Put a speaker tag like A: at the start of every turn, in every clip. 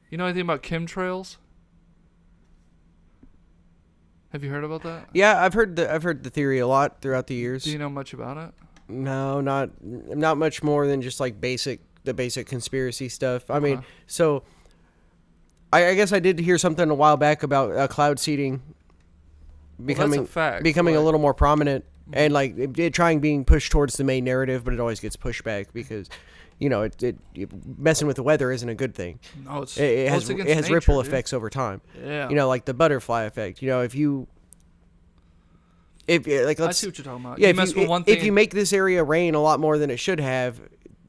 A: You know anything about chemtrails? Have you heard about that?
B: Yeah, I've heard the theory a lot throughout the years.
A: Do you know much about it?
B: No, not much more than just like the basic conspiracy stuff. I
A: Okay.
B: mean, so I guess I did hear something a while back about cloud seeding becoming
A: that's a fact.
B: becoming a little more prominent, and like it trying being pushed towards the main narrative, but it always gets pushed back because it messing with the weather isn't a good thing.
A: No, it's
B: It has
A: nature,
B: ripple
A: dude.
B: effects over time.
A: Yeah.
B: Like the butterfly effect. If like
A: I
B: let's
A: see what you're talking about.
B: yeah,
A: You mess with one thing.
B: if you make this area rain a lot more than it should have,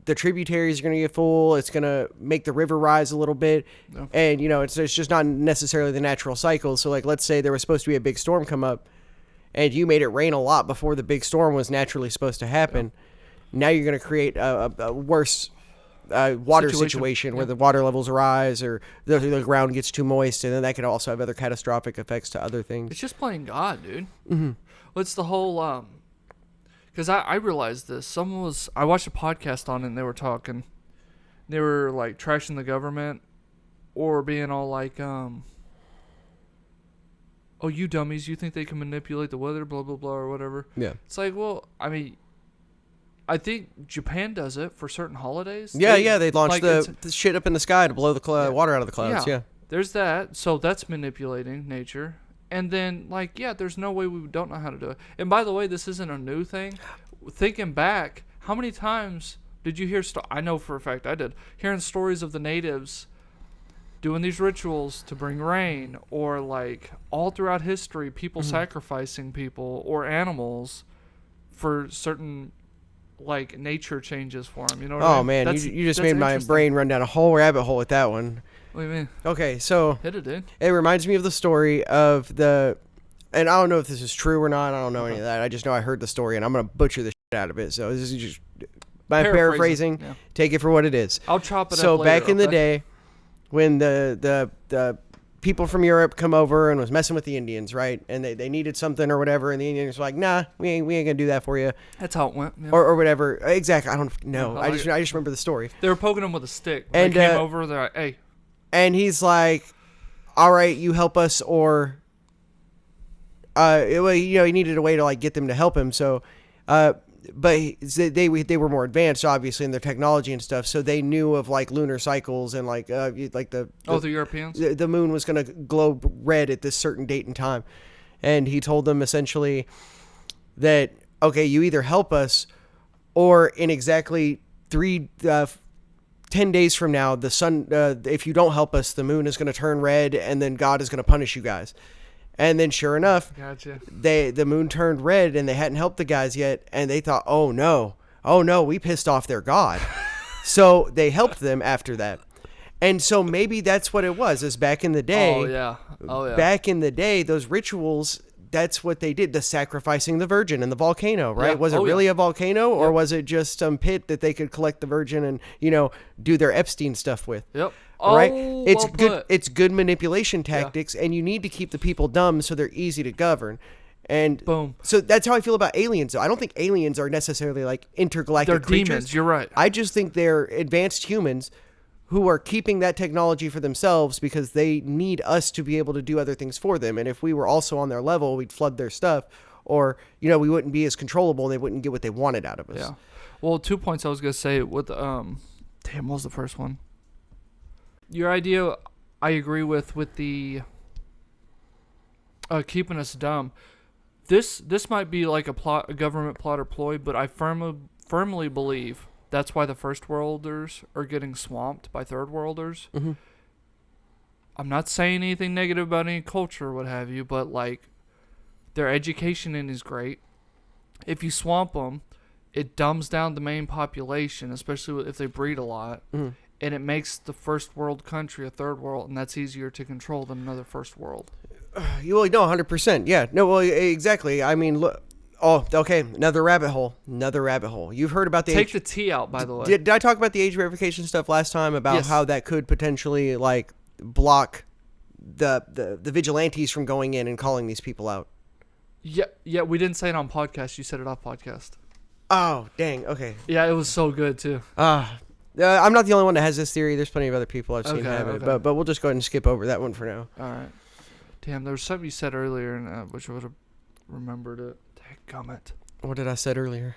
B: the tributaries are going to get full. It's going to make the river rise a little bit,
A: Yeah.
B: and it's just not necessarily the natural cycle. So like let's say there was supposed to be a big storm come up, and you made it rain a lot before the big storm was naturally supposed to happen. Yeah. Now you're going to create a worse water situation where the water levels rise or the ground gets too moist, and then that could also have other catastrophic effects to other things.
A: It's just playing God, dude.
B: Mm-hmm.
A: Well, it's the whole because I realized this. I watched a podcast on it, and they were talking. They were like trashing the government or being all like, oh, you dummies, you think they can manipulate the weather, blah, blah, blah, or whatever.
B: Yeah.
A: It's like, well, I mean, I think Japan does it for certain holidays.
B: Yeah, they launch
A: like,
B: the shit up in the sky to blow the water out of the clouds. Yeah.
A: There's that. So that's manipulating nature. And then, there's no way we don't know how to do it. And by the way, this isn't a new thing. Thinking back, how many times did you hear, I know for a fact I did, hearing stories of the natives doing these rituals to bring rain, or all throughout history, people sacrificing people or animals for certain nature changes for them. You know what I mean?
B: Man, you just made my brain run down a whole rabbit hole with that one.
A: What do you mean?
B: Okay, so
A: Hit it, dude.
B: It reminds me of the story of and I don't know if this is true or not. I don't know any of that. I just know I heard the story, and I'm gonna butcher the shit out of it. So this is just my paraphrasing.
A: Yeah.
B: Take it for what it is.
A: I'll chop it up
B: So
A: later,
B: back in the day, when the people from Europe come over and was messing with the Indians, right? And they needed something or whatever, and the Indians were like, "Nah, we ain't gonna do that for you."
A: That's how it went. Yeah.
B: Or whatever. Exactly. I don't know.
A: Yeah,
B: I just remember the story.
A: They were poking him with a stick.
B: And
A: they came over. They're like, "Hey."
B: And he's like, "All right, you help us," or he needed a way to get them to help him. So, but they were more advanced, obviously, in their technology and stuff. So they knew of lunar cycles and the
A: Europeans.
B: The moon was going to glow red at this certain date and time, and he told them essentially that, okay, you either help us, or in exactly 10 days from now, the sun, if you don't help us, the moon is going to turn red, and then God is going to punish you guys. And then sure enough,
A: gotcha.
B: The moon turned red, and they hadn't helped the guys yet, and they thought, oh no, we pissed off their God. So they helped them after that. And so maybe that's what it was, is back in the day.
A: Oh yeah.
B: Back in the day, those rituals, that's what they did, the sacrificing the virgin in the volcano, right?
A: Yeah.
B: Was it really a volcano, or was it just some pit that they could collect the virgin and, do their Epstein stuff with?
A: Yep.
B: Right? It's
A: well
B: good.
A: put.
B: It's good manipulation tactics, and you need to keep the people dumb so they're easy to govern. And
A: boom.
B: So that's how I feel about aliens. I don't think aliens are necessarily intergalactic
A: They're
B: creatures.
A: demons. You're right.
B: I just think they're advanced humans who are keeping that technology for themselves because they need us to be able to do other things for them. And if we were also on their level, we'd flood their stuff, or we wouldn't be as controllable, and they wouldn't get what they wanted out of us.
A: Yeah. Well, 2 points I was gonna say with damn, what was the first one? Your idea, I agree with the keeping us dumb. This might be like a government plot or ploy, but I firmly believe that's why the first worlders are getting swamped by third worlders.
B: Mm-hmm.
A: I'm not saying anything negative about any culture or what have you, but their education is great. If you swamp them, it dumbs down the main population, especially if they breed a lot.
B: Mm-hmm.
A: And it makes the first world country a third world, and that's easier to control than another first world.
B: You will know 100%. Yeah. No. Well, exactly. I mean, look. Oh, okay. Another rabbit hole. You've heard about the
A: Take the T out, by the way.
B: Did I talk about the age verification stuff last time about how that could potentially block the vigilantes from going in and calling these people out?
A: Yeah. We didn't say it on podcast. You said it off podcast.
B: Oh, dang. Okay.
A: Yeah, it was so good too.
B: I'm not the only one that has this theory. There's plenty of other people I've seen have it,
A: okay.
B: but we'll just go ahead and skip over that one for now.
A: All right. Damn, there was something you said earlier, and which I would have remembered it. Dadgummit.
B: What did I said earlier?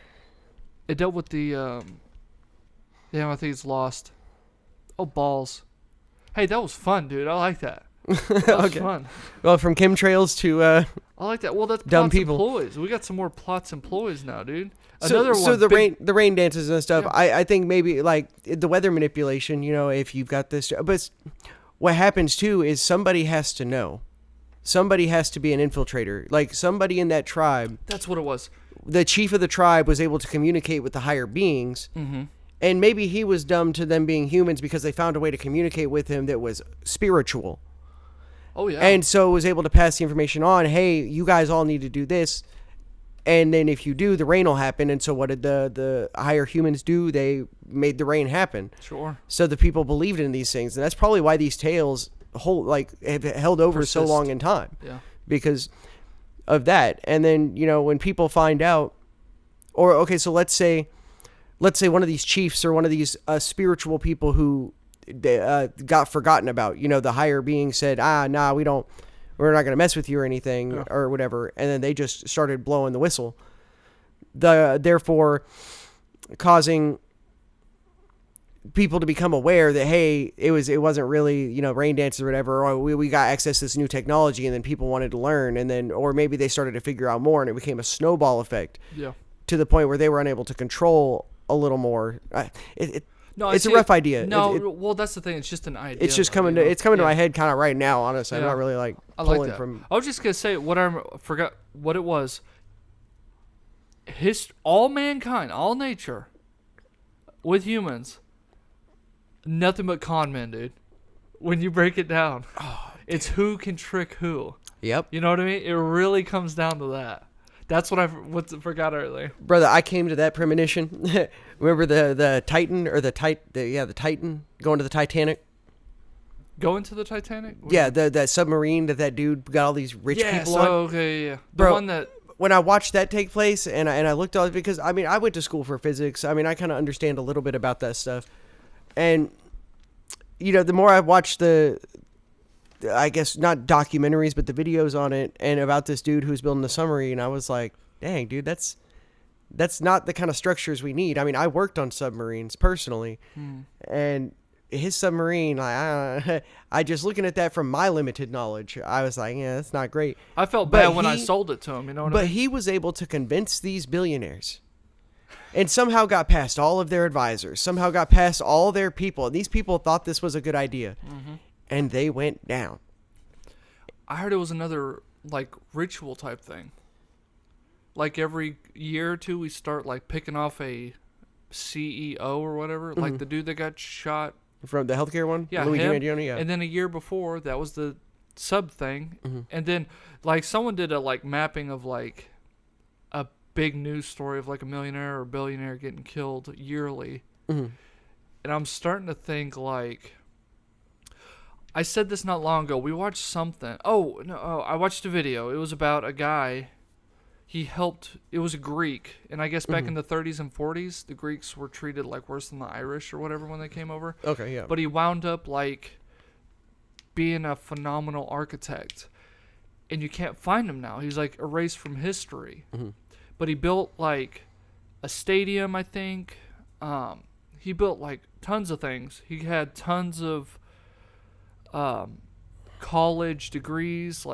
A: It dealt with the. Damn, I think it's lost. Oh, balls. Hey, that was fun, dude. I like that. That was fun.
B: Well, from chemtrails to
A: I like that. Well, that's
B: dumb
A: plots
B: people.
A: and ploys. We got some more plots and ploys now, dude.
B: So
A: Another one.
B: So the rain dances and stuff.
A: Yeah.
B: I think maybe like the weather manipulation. If you've got this, but what happens too is somebody has to know. Somebody has to be an infiltrator. Like somebody in that tribe.
A: That's what it was.
B: The chief of the tribe was able to communicate with the higher beings.
A: Mm-hmm.
B: And maybe he was dumb to them being humans because they found a way to communicate with him that was spiritual.
A: Oh, yeah.
B: And so was able to pass the information on. Hey, you guys all need to do this. And then if you do, the rain will happen. And so what did the higher humans do? They made the rain happen.
A: Sure.
B: So the people believed in these things. And that's probably why these tales have held over so long in time.
A: Yeah.
B: Because of that. And then, when people find out, so let's say one of these chiefs or one of these spiritual people who got forgotten about, the higher being said, we're not going to mess with you or anything or whatever. And then they just started blowing the whistle, therefore causing people to become aware that, hey, it wasn't really, rain dances or whatever, or we got access to this new technology, and then people wanted to learn, and then, or maybe they started to figure out more and it became a snowball effect to the point where they were unable to control a little more. It's a rough idea.
A: No, well, that's the thing. It's just an idea.
B: It's just coming to my head kind of right now. Honestly, I'm not really like pulling from.
A: I was just gonna say what I forgot what it was. All mankind, all nature, with humans, nothing but con men, dude. When you break it down, it's who can trick who.
B: Yep.
A: You know what I mean? It really comes down to that. That's what I forgot earlier.
B: Brother, I came to that premonition. Remember the Titan or the Titan going to the Titanic?
A: Going to the Titanic?
B: That submarine that dude got all these rich people on.
A: Okay, yeah. The
B: Bro,
A: one that
B: when I watched that take place and I looked at it, because I went to school for physics. I kind of understand a little bit about that stuff. And the more I watched I guess not documentaries, but the videos on it and about this dude who's building the submarine, I was like, dang, dude, that's not the kind of structures we need. I worked on submarines personally, and his submarine, I just looking at that from my limited knowledge, I was like, yeah, that's not great.
A: I felt bad when I sold it to him, you know what I mean?
B: But he was able to convince these billionaires and somehow got past all of their advisors, somehow got past all their people. And these people thought this was a good idea. Mm-hmm. And they went down.
A: I heard it was another ritual type thing. Like every year or two, we start picking off a CEO or whatever,
B: mm-hmm.
A: like the dude that got shot
B: from the healthcare one.
A: Yeah,
B: Luigi
A: him.
B: Mangione, yeah.
A: And then a year before, that was the sub thing,
B: mm-hmm.
A: and then someone did a mapping of a big news story of a millionaire or billionaire getting killed yearly,
B: mm-hmm.
A: and I'm starting to think I said this not long ago. We watched something. I watched a video. It was about a guy. He helped. It was a Greek, and I guess back
B: mm-hmm.
A: in the 30s and 40s, the Greeks were treated worse than the Irish or whatever when they came over.
B: Okay, yeah.
A: But he wound up being a phenomenal architect, and you can't find him now. He's erased from history.
B: Mm-hmm.
A: But he built a stadium, I think. He built tons of things. He had tons of college degrees.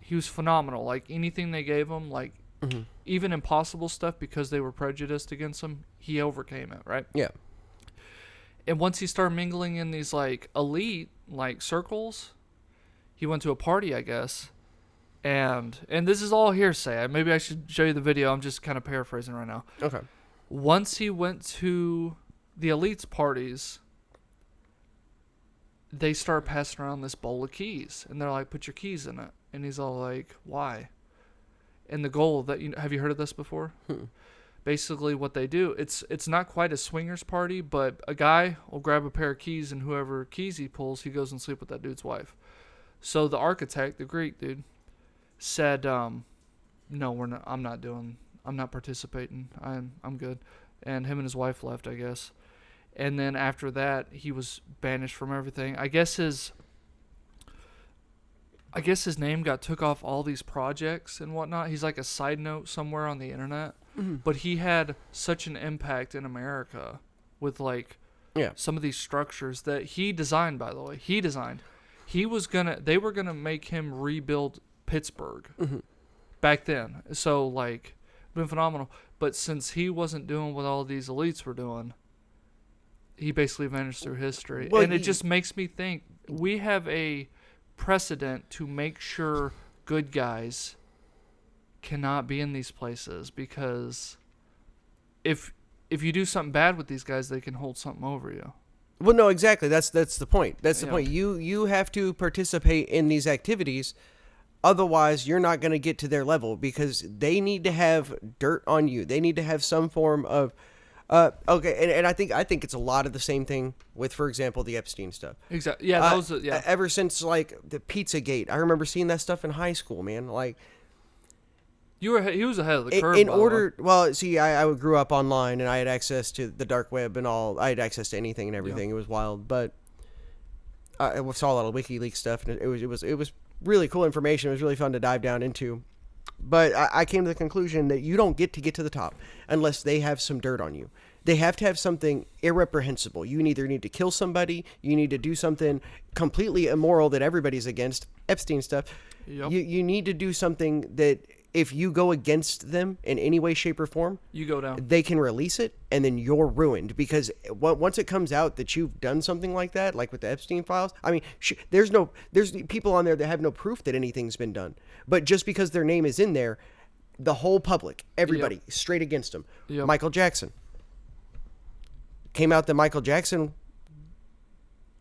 A: He was phenomenal. Anything they gave him,
B: mm-hmm.
A: even impossible stuff, because they were prejudiced against him, he overcame it, right?
B: Yeah.
A: And once he started mingling in these elite circles, he went to a party, I guess. And this is all hearsay. Maybe I should show you the video. I'm just kind of paraphrasing right now.
B: Okay.
A: Once he went to the elites parties, they start passing around this bowl of keys, and they're like, "Put your keys in it." And he's all like, "Why?" And the goal that have you heard of this before? Basically, what they do, it's not quite a swingers party, but a guy will grab a pair of keys, and whoever keys he pulls, he goes and sleep with that dude's wife. So the architect, the Greek dude, said, "No, we're not. I'm not participating. I'm good." And him and his wife left, I guess. and then after that he was banished from everything. I guess his name got took off all these projects and whatnot. He's like a side note somewhere on the internet. But he had such an impact in America with like
B: Yeah.
A: some of these structures that he designed, by the way. He designed. They were gonna make him rebuild Pittsburgh back then. So like been phenomenal. But since he wasn't doing what all these elites were doing, he basically vanished through history.
B: Well,
A: and it just makes me think we have a precedent to make sure good guys cannot be in these places, because if you do something bad with these guys, they can hold something over you.
B: Well, no, exactly. That's the point. That's the
A: Yeah.
B: point. You have to participate in these activities. Otherwise, you're not going to get to their level, because they need to have dirt on you. They need to have some form of okay, and I think it's a lot of the same thing with, for example, the Epstein stuff.
A: Exactly. Yeah, that was yeah.
B: Ever since like the Pizzagate, I remember seeing that stuff in high school, man. Like
A: He was ahead of the curve.
B: in
A: by the way.
B: order, well, see, I grew up online and I had access to the dark web and all. I had access to anything and everything. It was wild, but I saw a lot of WikiLeaks stuff, and it was really cool information. It was really fun to dive down into. But I came to the conclusion that you don't get to the top unless they have some dirt on you. They have to have something irreprehensible. You either need to kill somebody, you need to do something completely immoral that everybody's against, Epstein stuff.
A: Yep.
B: You need to do something that if you go against them in any way, shape, or form,
A: You go down.
B: they can release it, and then you're ruined. Because once it comes out that you've done something like that, like with the Epstein files, I mean, there's people on there that have no proof that anything's been done. But just because their name is in there, the whole public, everybody, straight against them.
A: Yep.
B: Michael Jackson. Came out that Michael Jackson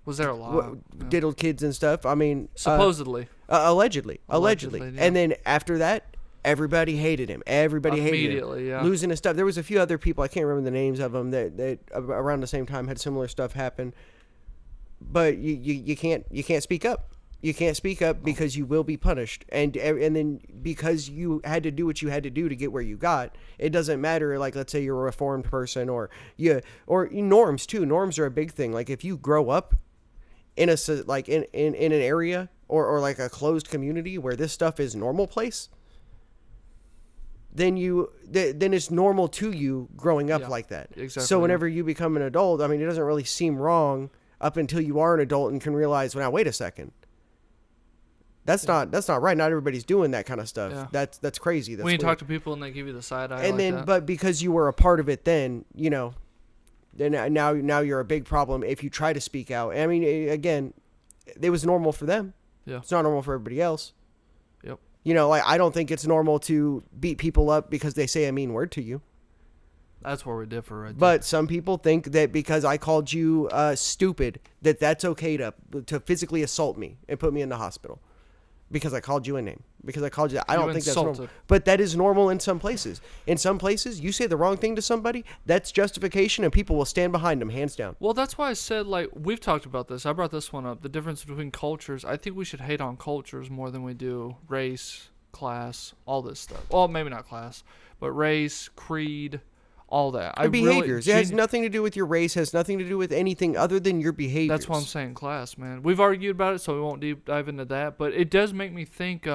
A: Was there a lot?
B: diddled kids and stuff. I mean,
A: Supposedly.
B: allegedly.
A: Allegedly, yeah.
B: And then after that, everybody hated him. Everybody hated him.
A: Immediately, yeah.
B: Losing his stuff. There was a few other people, I can't remember the names of them, that around the same time had similar stuff happen. But you can't speak up. You can't speak up because you will be punished. And then because you had to do what you had to do to get where you got, it doesn't matter. Like, let's say you're a reformed person, or norms too. Norms are a big thing. Like, if you grow up in in an area or like a closed community where this stuff is normal place, then it's normal to you growing up like that.
A: Exactly.
B: So whenever you become an adult, I mean, it doesn't really seem wrong up until you are an adult and can realize, well, now wait a second. That's not right. Not everybody's doing that kind of stuff.
A: Yeah.
B: That's crazy. That's
A: when you
B: weird.
A: talk to people and they give you the side eye.
B: And
A: like
B: then,
A: that.
B: but because you were a part of it, then then now you're a big problem if you try to speak out. I mean, again, it was normal for them.
A: Yeah.
B: It's not normal for everybody else.
A: Yep.
B: Like, I don't think it's normal to beat people up because they say a mean word to you.
A: That's where we differ, right?
B: But some people think that because I called you stupid, that's okay to physically assault me and put me in the hospital because I called you a name. Because I called you. I don't think that's normal. But that is normal in some places. In some places, you say the wrong thing to somebody, that's justification, and people will stand behind them, hands down.
A: Well, that's why I said, like, we've talked about this. I brought this one up. The difference between cultures. I think we should hate on cultures more than we do race, class, all this stuff. Well, maybe not class, but race, creed, all that.
B: Behaviors. It has nothing to do with your race, has nothing to do with anything other than your behaviors.
A: That's why I'm saying class, man. We've argued about it, so we won't deep dive into that. But it does make me think,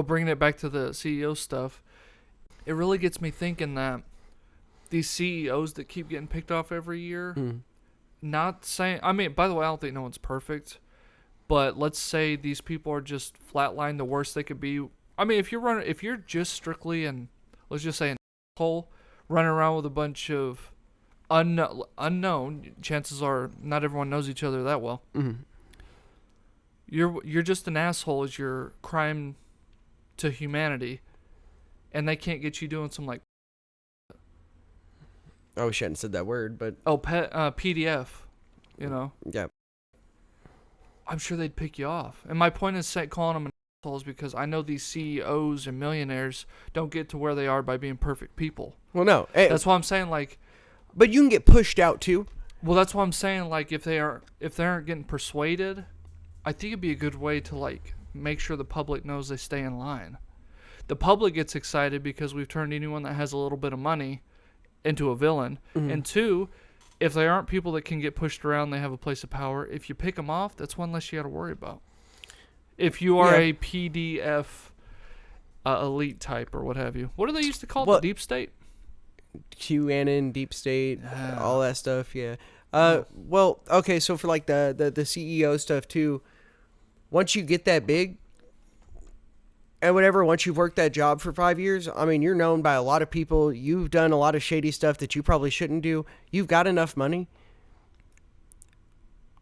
A: bringing it back to the CEO stuff, it really gets me thinking that these CEOs that keep getting picked off every year, not saying, I mean, by the way, I don't think no one's perfect, but let's say these people are just flatline the worst they could be. I mean, if you're just strictly let's just say an asshole running around with a bunch of unknown, chances are not everyone knows each other that well.
B: Mm-hmm.
A: You're just an asshole as your crime to humanity, and they can't get you doing some like
B: I wish I hadn't said that word, but
A: PDF,
B: yeah.
A: I'm sure they'd pick you off. And my point is calling them an asshole is because I know these CEOs and millionaires don't get to where they are by being perfect people.
B: Well, no,
A: That's why I'm saying, like,
B: but you can get pushed out too.
A: well, that's why I'm saying, like, if they aren't getting persuaded, I think it'd be a good way to, like, make sure the public knows they stay in line. The public gets excited because we've turned anyone that has a little bit of money into a villain.
B: Mm-hmm.
A: And two, if they aren't people that can get pushed around, they have a place of power. If you pick them off, that's one less you got to worry about. If you are a PDF elite type or what have you. What do they used to call it? The deep state?
B: QAnon, deep state, all that stuff, yeah. Well, okay, so for like the CEO stuff too, once you get that big and whatever, once you've worked that job for 5 years, I mean, you're known by a lot of people. You've done a lot of shady stuff that you probably shouldn't do. You've got enough money.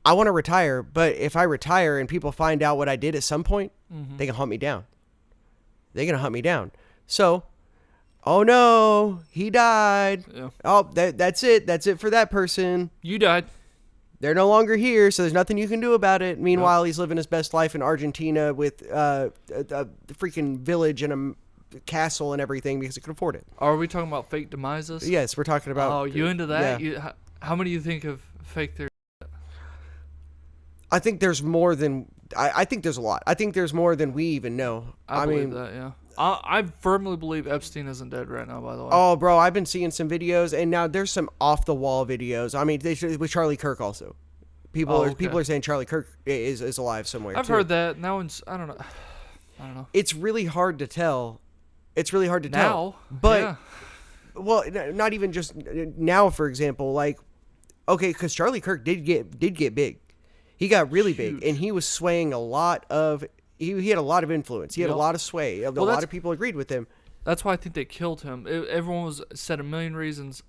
B: I want to retire, but if I retire and people find out what I did at some point, they can hunt me down. They're going to hunt me down. So, oh no, he died.
A: Yeah.
B: Oh, that's it. That's it for that person.
A: You died.
B: They're no longer here, so there's nothing you can do about it. Meanwhile, he's living his best life in Argentina with a freaking village and a castle and everything because he could afford it.
A: Are we talking about fake demises?
B: Yes, we're talking about...
A: Oh, you into that?
B: Yeah.
A: How many do you think of fake theories?
B: I think there's more than... I think there's a lot. I think there's more than we even know.
A: I believe that, yeah. I firmly believe Epstein isn't dead right now, by the way.
B: Oh, bro, I've been seeing some videos, and now there's some off-the-wall videos. I mean, with Charlie Kirk also. People are saying Charlie Kirk is alive somewhere,
A: I've heard that. And that one's... I don't know.
B: It's really hard to tell.
A: Now,
B: but...
A: Yeah.
B: Well, not even just now, for example. Like, okay, because Charlie Kirk did get big. He got really big, and he was swaying a lot of... He had a lot of influence. He had a lot of sway. A lot of people agreed with him.
A: That's why I think they killed him. Everyone said a million reasons.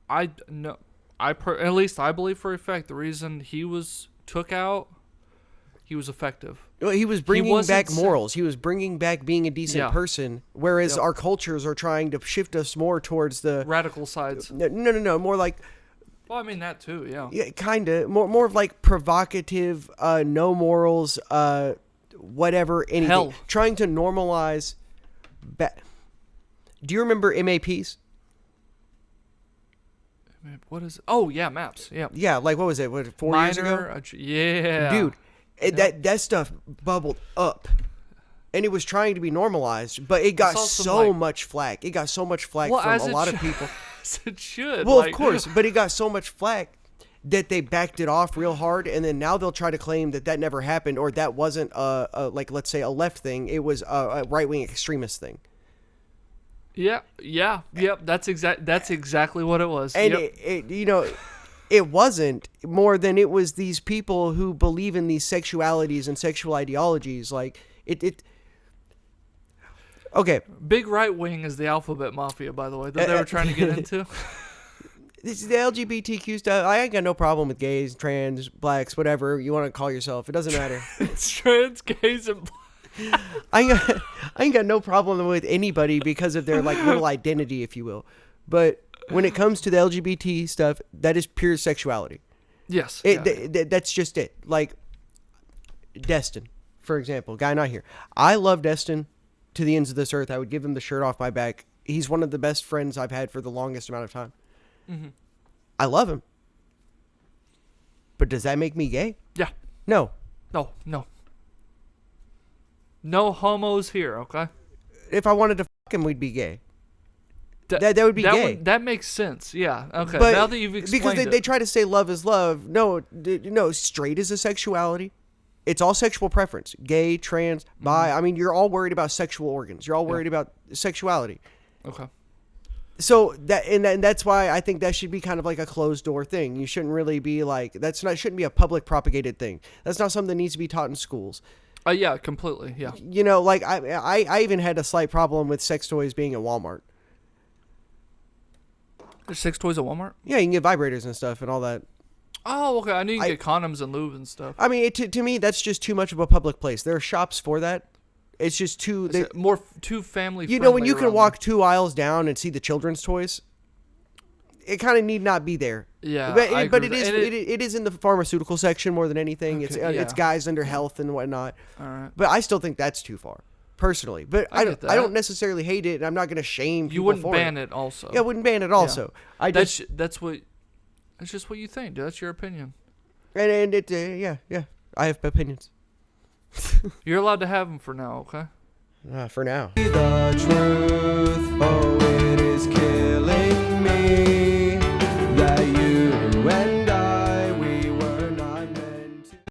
A: At least I believe for a fact the reason he was took out, he was effective.
B: Well, he was bringing back morals. He was bringing back being a decent person, whereas our cultures are trying to shift us more towards the...
A: Radical sides.
B: No. More like...
A: Well, I mean that too, yeah.
B: Yeah, kind of. More of like provocative, no morals, whatever, anything.
A: Hell.
B: Trying to normalize... Do you remember MAPs?
A: What is it? Oh, yeah, maps. Yeah.
B: Yeah, like what was it? 4 years ago?
A: Yeah.
B: Dude, that stuff bubbled up. And it was trying to be normalized, but it got so much flack. It got so much flack from a lot of people.
A: As it should.
B: Well, of course, but it got so much flack that they backed it off real hard, and then now they'll try to claim that never happened, or that wasn't like, let's say, a left thing. It was a right-wing extremist thing.
A: Yep. That's exactly what it was.
B: And it wasn't more than it was these people who believe in these sexualities and sexual ideologies. Like it. Okay.
A: Big right wing is the alphabet mafia, by the way, that they were trying to get into.
B: This is the LGBTQ stuff. I ain't got no problem with gays, trans, blacks, whatever you want to call yourself. It doesn't matter.
A: It's trans, gays, and blacks.
B: I ain't got no problem with anybody because of their like little identity, if you will. But when it comes to the LGBT stuff, that is pure sexuality.
A: Yes.
B: That's just it. Like Destin, for example, guy not here. I love Destin to the ends of this earth. I would give him the shirt off my back. He's one of the best friends I've had for the longest amount of time. Mm-hmm. I love him. But does that make me gay?
A: Yeah.
B: No.
A: No homos here, okay?
B: If I wanted to fuck him, we'd be gay. That would be gay.
A: That makes sense, yeah. Okay,
B: but
A: now that you've explained
B: because they try to say love is love. No, straight is a sexuality. It's all sexual preference. Gay, trans, bi. Mm-hmm. I mean, you're all worried about sexual organs. You're all worried about sexuality.
A: Okay.
B: So that's why I think that should be kind of like a closed door thing. You shouldn't really be like shouldn't be a public propagated thing. That's not something that needs to be taught in schools.
A: Yeah, completely. Yeah.
B: Like I even had a slight problem with sex toys being at Walmart.
A: There's sex toys at Walmart?
B: Yeah, you can get vibrators and stuff and all that.
A: Oh, okay. I knew you can get condoms and lube and stuff.
B: I mean, to me, that's just too much of a public place. There are shops for that. It's just too
A: family.
B: When you can walk 2 aisles down and see the children's toys, it kind of need not be there.
A: Yeah,
B: but it is in the pharmaceutical section more than anything. Okay, it's guys under health and whatnot. All right. But I still think that's too far, personally. But I don't necessarily hate it, and I'm not going to shame people.
A: You wouldn't ban it also.
B: Yeah, I wouldn't ban it also.
A: Yeah. That's just what you think, dude. That's your opinion.
B: And it I have opinions.
A: You're allowed to have them for now, okay?
B: For now. The truth, oh, it is killing.